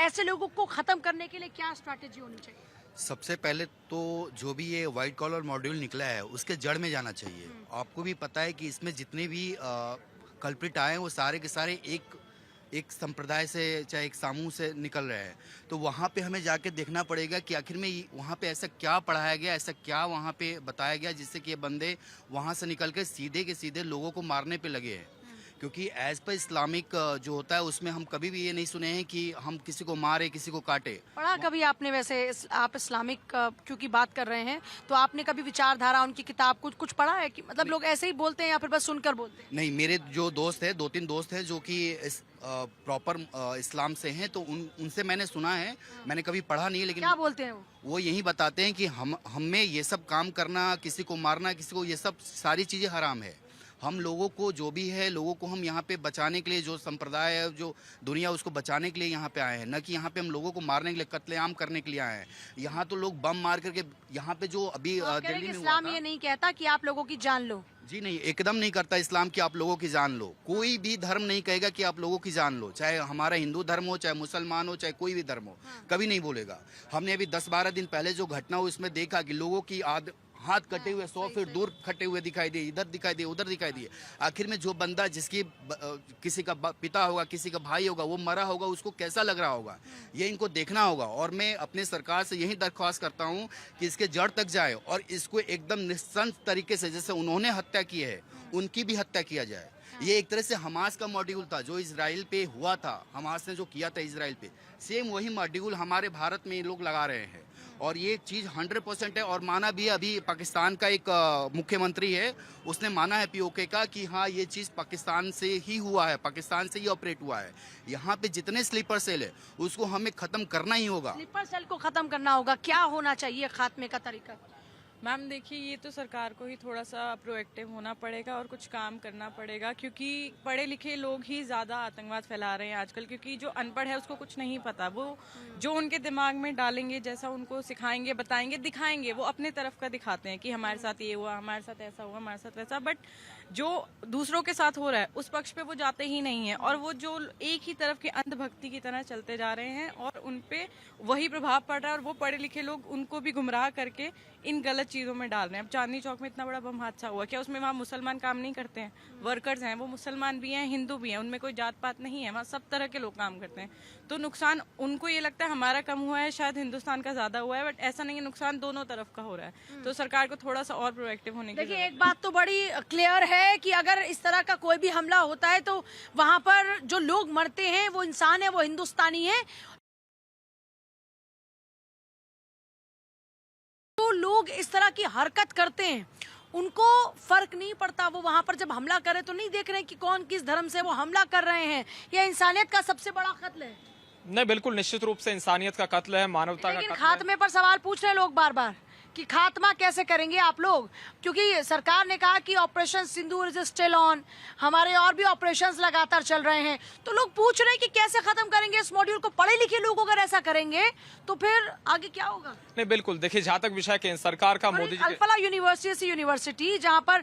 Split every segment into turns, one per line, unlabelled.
ऐसे लोगों को खत्म करने के लिए क्या स्ट्रैटेजी होनी चाहिए?
सबसे पहले तो जो भी ये वाइट कॉलर मॉड्यूल निकला है उसके जड़ में जाना चाहिए। आपको भी पता है कि इसमें जितने भी कल्प्रिट आए हैं वो सारे के सारे एक एक संप्रदाय से चाहे एक समूह से निकल रहे हैं। तो वहाँ पे हमें जाके देखना पड़ेगा कि आखिर में वहाँ पे ऐसा क्या पढ़ाया गया, ऐसा क्या वहाँ पे बताया गया जिससे कि ये बंदे वहाँ से निकल के सीधे लोगों को मारने पे लगे हैं। क्योंकि एज पर इस्लामिक जो होता है उसमें हम कभी भी ये नहीं सुने हैं कि हम किसी को मारे, किसी को काटे।
पढ़ा कभी आपने वैसे आप इस्लामिक क्योंकि बात कर रहे हैं तो आपने कभी विचारधारा उनकी किताब कुछ पढ़ा है कि मतलब लोग ऐसे ही बोलते हैं या फिर बस सुनकर बोलते हैं?
नहीं, मेरे जो दोस्त है, 2-3 दोस्त हैं जो कि प्रॉपर इस्लाम से हैं, तो उनसे मैंने सुना है। मैंने कभी पढ़ा नहीं है, लेकिन
क्या बोलते हैं
वो यही बताते हैं कि हम में ये सब काम करना, किसी को मारना, किसी को, ये सब सारी चीज़ें हराम है। हम लोगों को जो भी है, लोगों को हम यहाँ पे बचाने के लिए, जो संप्रदाय है, जो दुनिया, उसको बचाने के लिए यहाँ पे आए हैं, न कि यहाँ पे हम लोगों को मारने के लिए, कत्लेआम करने के लिए आए हैं। यहाँ तो लोग बम मार करके, यहाँ पे जो अभी दिल्ली में हुआ
इस्लाम
था।
ये नहीं कहता कि आप लोगों की जान लो।
जी नहीं, एकदम नहीं करता इस्लाम कि आप लोगों की जान लो। कोई भी धर्म नहीं कहेगा कि आप लोगों की जान लो, चाहे हमारा हिंदू धर्म हो, चाहे मुसलमान हो, चाहे कोई भी धर्म हो, कभी नहीं बोलेगा। हमने अभी 10-12 दिन पहले जो घटना हुई उसमें देखा कि लोगों की हाथ कटे हुए 100 फीट दूर कटे हुए दिखाई दिए, इधर दिखाई दिए, उधर दिखाई दिए। आखिर में जो बंदा, जिसकी किसी का पिता होगा, किसी का भाई होगा, वो मरा होगा, उसको कैसा लग रहा होगा, ये इनको देखना होगा। और मैं अपने सरकार से यही दरख्वास्त करता हूँ कि इसके जड़ तक जाए और इसको एकदम निस्संत तरीके से, जैसे उन्होंने हत्या की है, उनकी भी हत्या किया जाए। ये एक तरह से हमास का मॉड्यूल था जो इजराइल पे हुआ था, हमास ने जो किया था इजराइल पे, सेम वही मॉड्यूल हमारे भारत में ये लोग लगा रहे हैं। और ये चीज़ 100% है। और माना भी है, अभी पाकिस्तान का एक मुख्यमंत्री है, उसने माना है पीओके का कि हाँ, ये चीज़ पाकिस्तान से ही हुआ है, पाकिस्तान से ही ऑपरेट हुआ है। यहाँ पे जितने स्लीपर सेल है उसको हमें ख़त्म करना ही होगा।
स्लीपर सेल को खत्म करना होगा। क्या होना चाहिए खात्मे का तरीका?
मैम देखिए, ये तो सरकार को ही थोड़ा सा प्रोएक्टिव होना पड़ेगा और कुछ काम करना पड़ेगा, क्योंकि पढ़े लिखे लोग ही ज़्यादा आतंकवाद फैला रहे हैं आजकल। क्योंकि जो अनपढ़ है उसको कुछ नहीं पता, वो जो उनके दिमाग में डालेंगे, जैसा उनको सिखाएंगे, बताएंगे, दिखाएंगे, वो अपने तरफ का दिखाते हैं कि हमारे साथ ये हुआ, हमारे साथ ऐसा हुआ, हमारे साथ वैसा। बट जो दूसरों के साथ हो रहा है उस पक्ष पे वो जाते ही नहीं है, और वो जो एक ही तरफ के अंधभक्ति की तरह चलते जा रहे हैं और उनपे वही प्रभाव पड़ रहा है। और वो पढ़े लिखे लोग उनको भी गुमराह करके इन गलत चीजों में डाल रहे हैं। अब चांदनी चौक में इतना बड़ा बम हादसा हुआ, क्या उसमें वहाँ मुसलमान काम नहीं करते हैं? वर्कर्स हैं, वो मुसलमान भी हैं, हिंदू भी हैं, उनमें कोई जात पात नहीं है, वहाँ सब तरह के लोग काम करते हैं। तो नुकसान उनको ये लगता है हमारा कम हुआ है, शायद हिंदुस्तान का ज्यादा हुआ है, बट ऐसा नहीं है, नुकसान दोनों तरफ का हो रहा है। तो सरकार को थोड़ा सा और प्रोएक्टिव होने की।
देखिए, एक बात तो बड़ी क्लियर है कि अगर इस तरह का कोई भी हमला होता है तो वहां पर जो लोग मरते हैं वो इंसान है, वो हिंदुस्तानी है। तो लोग इस तरह की हरकत करते हैं, उनको फर्क नहीं पड़ता। वो वहां पर जब हमला करे तो नहीं देख रहे कि कौन किस धर्म से वो हमला कर रहे हैं। यह इंसानियत का सबसे बड़ा कत्ल है।
नहीं, बिल्कुल निश्चित रूप से इंसानियत का कत्ल है, मानवता का
लेकिन
कत्ल है।
खात्मे पर सवाल पूछ रहे लोग बार बार कि खात्मा कैसे करेंगे आप लोग, क्योंकि सरकार ने कहा कि operation Sindoor is still on, हमारे और भी ऑपरेशंस लगातार चल रहे हैं। तो लोग पूछ रहे हैं कि कैसे खत्म करेंगे इस मॉड्यूल को। पढ़े लिखे लोग अगर ऐसा करेंगे तो फिर आगे क्या होगा?
नहीं, बिल्कुल देखिए, जहाँ तक विषय केंद्र सरकार का, मोदी जी
अल्फला यूनिवर्सिटी जहाँ पर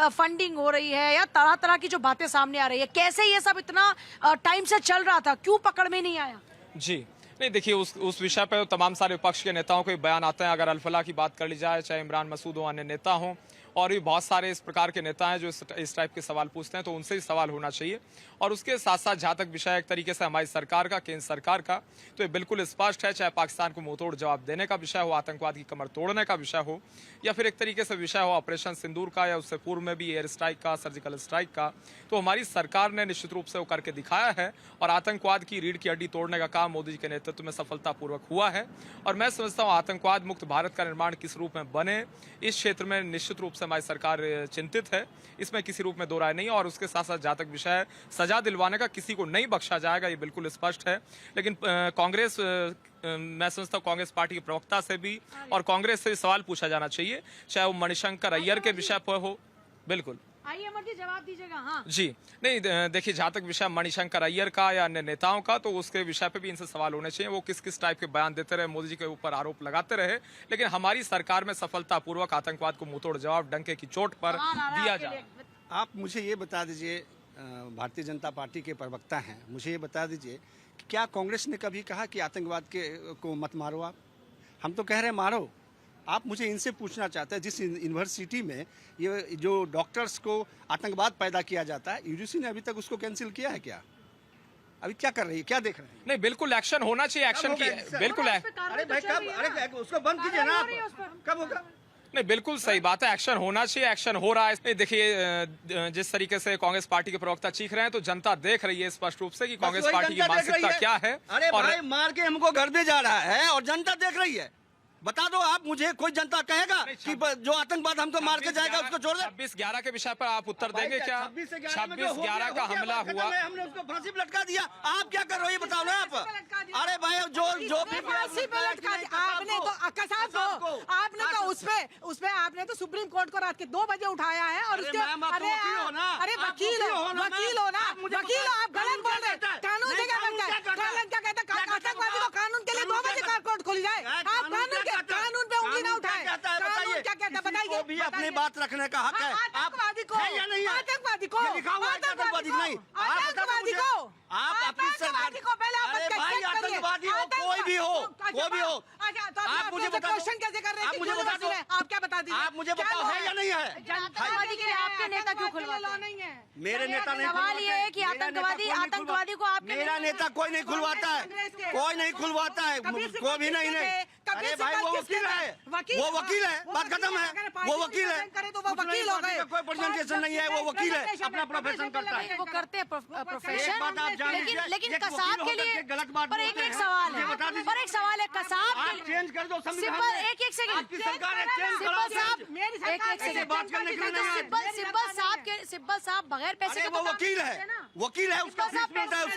फंडिंग हो रही है या तरह तरह की जो बातें सामने आ रही है, कैसे ये सब इतना टाइम से चल रहा था, क्यों पकड़ में नहीं आया?
जी नहीं, देखिए, उस विषय पर तमाम सारे विपक्ष के नेताओं के बयान आते हैं। अगर अल्फला की बात कर ली जाए, चाहे इमरान मसूद हो, अन्य नेता हों, और भी बहुत सारे इस प्रकार के नेता हैं जो इस टाइप के सवाल पूछते हैं, तो उनसे ही सवाल होना चाहिए। और उसके साथ साथ जहाँ तक विषय एक तरीके से हमारी सरकार का, केंद्र सरकार का, तो ये बिल्कुल स्पष्ट है, चाहे पाकिस्तान को मुंहतोड़ जवाब देने का विषय हो, आतंकवाद की कमर तोड़ने का विषय हो, या फिर एक तरीके से विषय हो ऑपरेशन सिंदूर का, या उससे पूर्व में भी एयर स्ट्राइक का, सर्जिकल स्ट्राइक का, तो हमारी सरकार ने निश्चित रूप से वो करके दिखाया है। और आतंकवाद की रीढ़ की हड्डी तोड़ने का काम मोदी जी के नेतृत्व में सफलतापूर्वक हुआ है। और मैं समझता हूँ आतंकवाद मुक्त भारत का निर्माण किस रूप में बने, इस क्षेत्र में निश्चित रूप से हमारी सरकार चिंतित है, इसमें किसी रूप में दो राय नहीं है। और उसके साथ साथ जहाँ तक विषय है सजा दिलवाने का, किसी को नहीं बख्शा जाएगा, ये बिल्कुल स्पष्ट है। लेकिन कांग्रेस, मैं समझता हूँ कांग्रेस पार्टी के प्रवक्ता से भी और कांग्रेस से सवाल पूछा जाना चाहिए, चाहे वो मणिशंकर अय्यर के विषय पर हो। बिल्कुल,
आइए अमर जी, जवाब दीजिएगा। हाँ
जी नहीं, देखिए, जहाँ तक विषय मणिशंकर अय्यर का या अन्य नेताओं का, तो उसके विषय पे भी इनसे सवाल होने चाहिए। वो किस किस टाइप के बयान देते रहे, मोदी जी के ऊपर आरोप लगाते रहे, लेकिन हमारी सरकार में सफलतापूर्वक आतंकवाद को मुंहतोड़ जवाब डंके की चोट पर दिया जाए।
आप मुझे ये बता दीजिए, भारतीय जनता पार्टी के प्रवक्ता हैं, मुझे ये बता दीजिए क्या कांग्रेस ने कभी कहा कि आतंकवाद को मत मारो आप? हम तो कह रहे हैं मारो। आप मुझे इनसे पूछना चाहते हैं जिस यूनिवर्सिटी में ये जो डॉक्टर्स को आतंकवाद पैदा किया जाता है, यूजीसी ने अभी तक उसको कैंसिल किया है क्या? अभी क्या कर रही है, क्या देख रहे हैं?
नहीं, बिल्कुल एक्शन होना चाहिए, एक्शन की बिल्कुल है।
अरे भाई कब, अरे उसको बंद कीजिए ना आप, कब होगा?
नहीं, बिल्कुल सही बात है, एक्शन होना चाहिए, एक्शन हो रहा है। देखिए जिस तरीके से कांग्रेस पार्टी के प्रवक्ता चीख रहे हैं तो जनता देख रही है स्पष्ट रूप से कि कांग्रेस पार्टी की मानसिकता क्या है।
अरे भाई मार के हमको घर दे जा रहा है और जनता देख रही है। बता दो आप मुझे, कोई जनता कहेगा कि जो आतंकवाद हमको मार के जाएगा उसको छोड़ दे?
26/11 के विषय पर आप उत्तर देंगे क्या? 26/11 का हमला हुआ,
हमने उसको फांसी पे लटका दिया। आप क्या कर रहे हो ये बताओ ना आप। अरे भाई जो भी
फांसी पे लटका दिया आपने तो कसाब को, आपने तो उसपे आपने तो सुप्रीम कोर्ट को रात के 2 बजे उठाया है और उसके अरे वकील हो ना, वकील हो, आप गलत बोल रहे। कानून से क्या करता है? कानून क्या कहता है? आतंकवादी को कानून के लिए 2 बजे कोर्ट खोली जाए। आप कानून पे उंगली ना उठाए। कानून क्या कहता है बताइए?
भी अपनी बात रखने का हक है।
आतंकवादी को,
है या नहीं है?
आतंकवादी को,
आतंकवादी नहीं,
आतंकवादी को,
आप अपनी सरकार
को पहले आप
अरे भाई आतंकवादी हो, कोई भी हो, कोई भी हो, आप मुझे बता दो।
क्वेश्चन कैसे कर रहे हैं?
आप मुझे बता दो,
आप क्या बता दीजिए?
आप मुझे बताओ है या नहीं है?
आतंकवादी के लिए आपके नेता क्यों खुलवाते हैं?
नहीं है
मेरे नेता नहीं
सवाल ये है कि
मेरा नेता
आतंकवादी को आपके
मेरा नेता कोई नहीं खुलवाता है, कोई नहीं खुलवाता है, कोई भी नहीं। अरे भाई वो वकील है, वो वकील है, बात खत्म है। वो वकील है,
तो वो वकील हो गए।
कोई प्रेजेंटेशन नहीं है, वो वकील है, अपना प्रोफेशन करता है।
वो करते हैं प्रोफेशन,
एक बात आप जान लीजिए,
लेकिन
एक
कसाब
वकील
के लिए
होकर के गलत बात
पर
बोलते
एक
हैं।
सवाल
मुझे बता
है,
दीजिए।
पर एक सवाल है कसाब के
आप
लिए।
चेंज कर दो संविधान
सिब्बल
में।
एक सेकंड,
आपकी सरकार है, चेंज
सिब्बल
कराओ।
साहब
मेरी
एक
सरकार
सेकंड,
ऐसे बात करने के लिए नहीं है।
सिब्बल साहब बगैर पैसे
अरे
के
वो
तो काम
वकील
नहीं
है,
करते ना।
वकील है, उसका
सिब्बल
फीस मिलता है,
साहब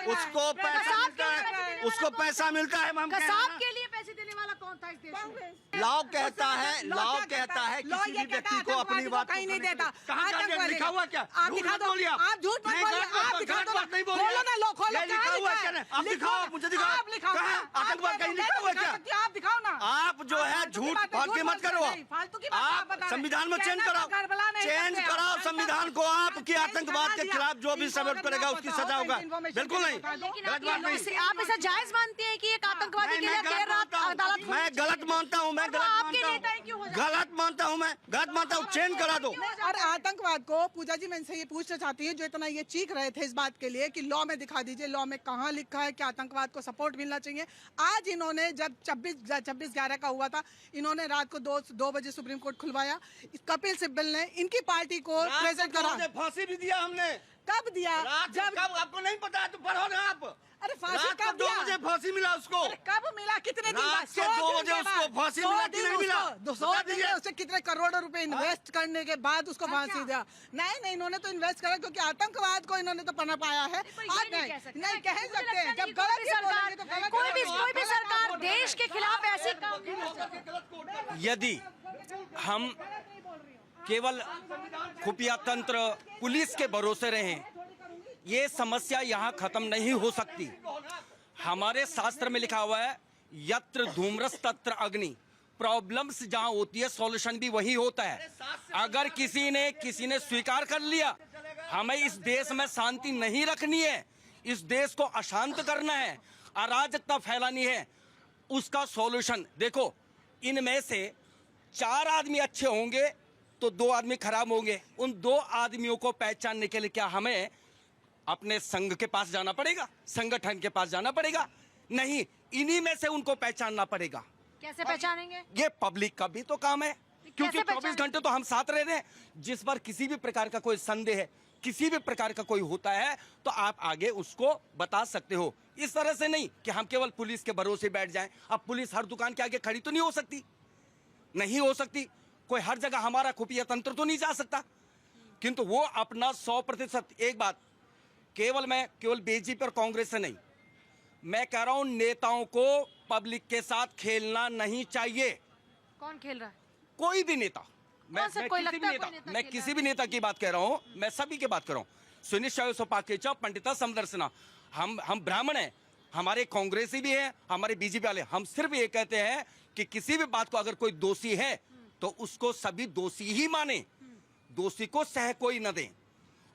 उसको पैसा
कसाब
मिलता
के लिए
है, उसको पैसा मिलता है। हम कह रहे हैं
कसाब
ना।
के लिए पैसे देने वाला कौन था इस देश में?
लॉ कहता है, लॉ कहता है किसी भी व्यक्ति को अपनी बात
कहीं नहीं देता।
कहाँ जाके लिखा हुआ क्या?
आप दिखा दो, आप झूठ मत बोलिए, आप दिखा दो,
नहीं बोलिए।
खोलो ना, लो खोलो,
ये लिखा हुआ है क्या? आप दिखाओ, मुझे दिखाओ।
आप लिखाओ,
कहाँ? आतंकवाद कहीं लिखा हुआ है क्या?
आप दिखाओ ना।
आप जो है झूठ फालतू मत करो।
फालतू की बात
आप
बता रहे हैं।
संविधान में चेंज कराओ,
करबला नहीं
चेंज
करते
कराओ
आप।
संविधान को। आप कि आतंकवाद के खिलाफ जो भी सबक करेगा उसकी सजा होगा। बिल्कुल नहीं,
लेकिन
गलत बात नहीं।
आप ऐसा जायज मानते हैं कि एक आतंकवादी के लिए देर रात अदालत
मैं गलत मानता हूँ, मैं गलत
आपके
मानता
नेता ही क्यों हो
हूँ,
जाते हैं?
गलत मानता हूँ, मैं गलत मानता हूँ। चेंज करा दो।
और आतंकवाद को पूजा जी मैं इनसे ये पूछना चाहती हूँ, जो इतना ये चीख रहे थे इस बात के लिए कि लॉ में दिखा दीजिए, लॉ में कहाँ लिखा है कि आतंकवाद को सपोर्ट मिलना चाहिए। आज इन्होंने जब 26/11 का हुआ था, इन्होंने रात को 2 बजे सुप्रीम कोर्ट खुलवाया। कपिल सिब्बल ने इनकी पार्टी को प्रेजेंट करा।
फांसी भी दिया हमने।
कब दिया?
जब आपको नहीं पता है तो पढ़ो ना आप।
अरे फांसी
रात को
कब
2
दिया?
बजे फांसी मिला उसको।
कब मिला? कितने दिन
रात
बाद?
के 2 बजे उसको फांसी मिला कि नहीं मिला?
100 दिन में उससे कितने करोड़ों रुपए इन्वेस्ट करने के बाद उसको फांसी दिया। नहीं, इन्होंने तो इन्वेस्ट करा क्योंकि आतंकवाद को इन्होंने तो पना पाया है। आज नहीं कह सकते हैं, जब गलत ही बोलेंगे तो गलत।
कोई भी सरकार देश के खिलाफ ऐसे काम नहीं कर सकती।
यदि हम केवल खुफिया तंत्र पुलिस के भरोसे रहें, ये समस्या यहाँ खत्म नहीं हो सकती। हमारे शास्त्र में लिखा हुआ है यत्र धूम्रस तत्र अग्नि। प्रॉब्लम्स जहाँ होती है सॉल्यूशन भी वही होता है। अगर किसी ने स्वीकार कर लिया हमें इस देश में शांति नहीं रखनी है, इस देश को अशांत करना है, अराजकता फैलानी है, उसका सॉल्यूशन देखो, इनमें से 4 आदमी अच्छे होंगे तो 2 आदमी खराब होंगे। उन 2 आदमियों को पहचानने के लिए क्या हमें अपने संघ के पास जाना पड़ेगा, संगठन के पास जाना पड़ेगा? नहीं, इन्हीं में से उनको पहचानना पड़ेगा।
कैसे पहचानेंगे?
ये पब्लिक का भी तो काम है, क्योंकि 24
पहचानेंगे?
घंटे तो हम साथ रह रहे हैं। जिस पर किसी भी प्रकार का कोई संदेह है, किसी भी प्रकार का कोई होता है तो आप आगे उसको बता सकते हो। इस तरह से नहीं कि हम केवल पुलिस के भरोसे बैठ जाएं। अब पुलिस हर दुकान के आगे खड़ी तो नहीं हो सकती, नहीं हो सकती। कोई हर जगह हमारा खुफिया तंत्र तो नहीं जा सकता, किंतु वो अपना 100%। एक बात केवल बीजेपी और कांग्रेस से नहीं, मैं कह रहा हूं नेताओं को पब्लिक के साथ खेलना नहीं चाहिए।
कौन खेल रहा है?
कोई भी नेता, मैं
कौन सा कोई लगता है कोई नेता
मैं
खेल
किसी भी नेता की बात कह रहा हूं, मैं सभी की बात कर रहा हूं। सुनिश्चय सोपाकेचा पंडिता समदर्शना। हम ब्राह्मण हैं, हमारे कांग्रेसी भी हैं, हमारे बीजेपी वाले। हम सिर्फ ये कहते हैं कि किसी भी बात को अगर कोई दोषी है तो उसको सभी दोषी ही माने, दोषी को सह कोई न दे।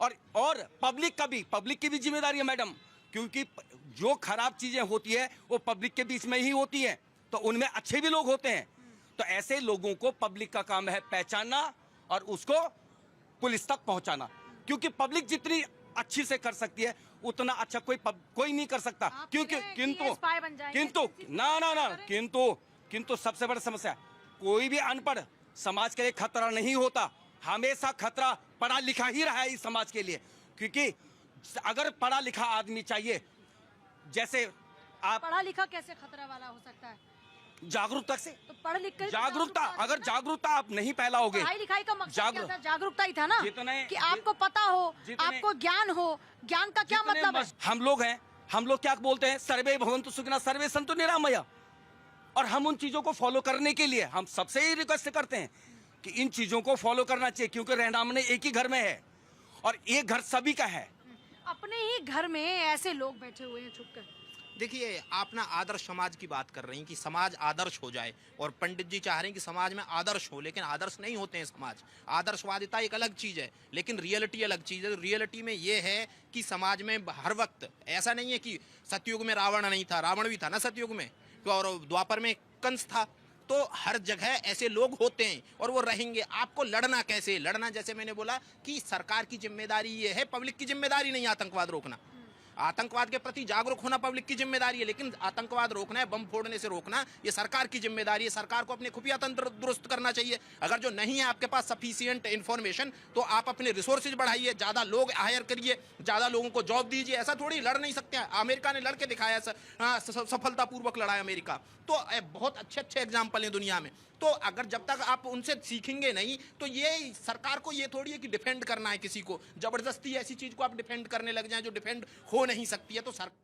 और पब्लिक की भी जिम्मेदारी है मैडम, क्योंकि जो खराब चीजें होती है वो पब्लिक के बीच में ही होती है, तो उनमें अच्छे भी लोग होते हैं। तो ऐसे लोगों को पब्लिक का काम है पहचानना और उसको पुलिस तक पहुंचाना, क्योंकि पब्लिक जितनी अच्छी से कर सकती है उतना अच्छा कोई नहीं कर सकता।
आप
क्योंकि
कह रहे हैं कि ये spy बन जाएंगे?
किंतु सबसे बड़ी समस्या, कोई भी अनपढ़ समाज के लिए खतरा नहीं होता, हमेशा खतरा पढ़ा लिखा ही रहा है इस समाज के लिए। क्योंकि अगर पढ़ा लिखा आदमी चाहिए, जैसे आप
पढ़ा लिखा कैसे खतरा वाला हो सकता है?
जागरूकता से,
तो पढ़ लिख कर
जागरूकता, अगर जागरूकता आप नहीं फैलाओगे,
पढ़ाई लिखाई का मकसद क्या था? जागरूकता ही था ना,
जितने-
कि आपको पता हो,
जितने-
आपको ज्ञान हो। ज्ञान का क्या मतलब है?
हम लोग हैं, हम लोग क्या बोलते हैं, सर्वे भवन्तु सुखिनः सर्वे सन्तु निरामया, और हम उन चीजों को फॉलो करने के लिए हम सबसे ही रिक्वेस्ट करते हैं कि इन चीजों को फॉलो करना चाहिए, क्योंकि रहना हमने एक ही घर में है और एक घर सभी का है।
अपने ही घर में ऐसे लोग बैठे हुए हैं छुपकर।
देखिए, आप ना आदर्श समाज की बात कर रही हैं कि समाज आदर्श हो जाए, और पंडित जी चाह रहे हैं कि समाज में आदर्श हो, लेकिन आदर्श नहीं होते हैं समाज। आदर्शवादिता एक अलग चीज़ है, लेकिन रियलिटी अलग चीज़ है। रियलिटी में ये है कि समाज में हर वक्त ऐसा नहीं है कि सतयुग में रावण नहीं था, रावण भी था ना सतयुग में, और द्वापर में कंस था। तो हर जगह ऐसे लोग होते हैं और वो रहेंगे। आपको लड़ना कैसे? लड़ना, जैसे मैंने बोला कि सरकार की जिम्मेदारी ये है, पब्लिक की जिम्मेदारी नहीं आतंकवाद रोकना। आतंकवाद के प्रति जागरूक होना पब्लिक की जिम्मेदारी है, लेकिन आतंकवाद रोकना है, बम फोड़ने से रोकना, ये सरकार की जिम्मेदारी है। सरकार को अपने खुफिया तंत्र दुरुस्त करना चाहिए। अगर जो नहीं है आपके पास सफिशिएंट इन्फॉर्मेशन, तो आप अपने रिसोर्सेज बढ़ाइए, ज़्यादा लोग हायर करिए, ज़्यादा लोगों को जॉब दीजिए। ऐसा थोड़ी लड़ नहीं सकते हैं। अमेरिका ने लड़ के दिखाया, सफलतापूर्वक लड़ा है अमेरिका। तो बहुत अच्छे अच्छे एग्जाम्पल हैं दुनिया में। तो अगर जब तक आप उनसे सीखेंगे नहीं, तो ये सरकार को ये थोड़ी है कि डिफेंड करना है किसी को, जबरदस्ती ऐसी चीज को आप डिफेंड करने लग जाएं जो डिफेंड हो नहीं सकती है। तो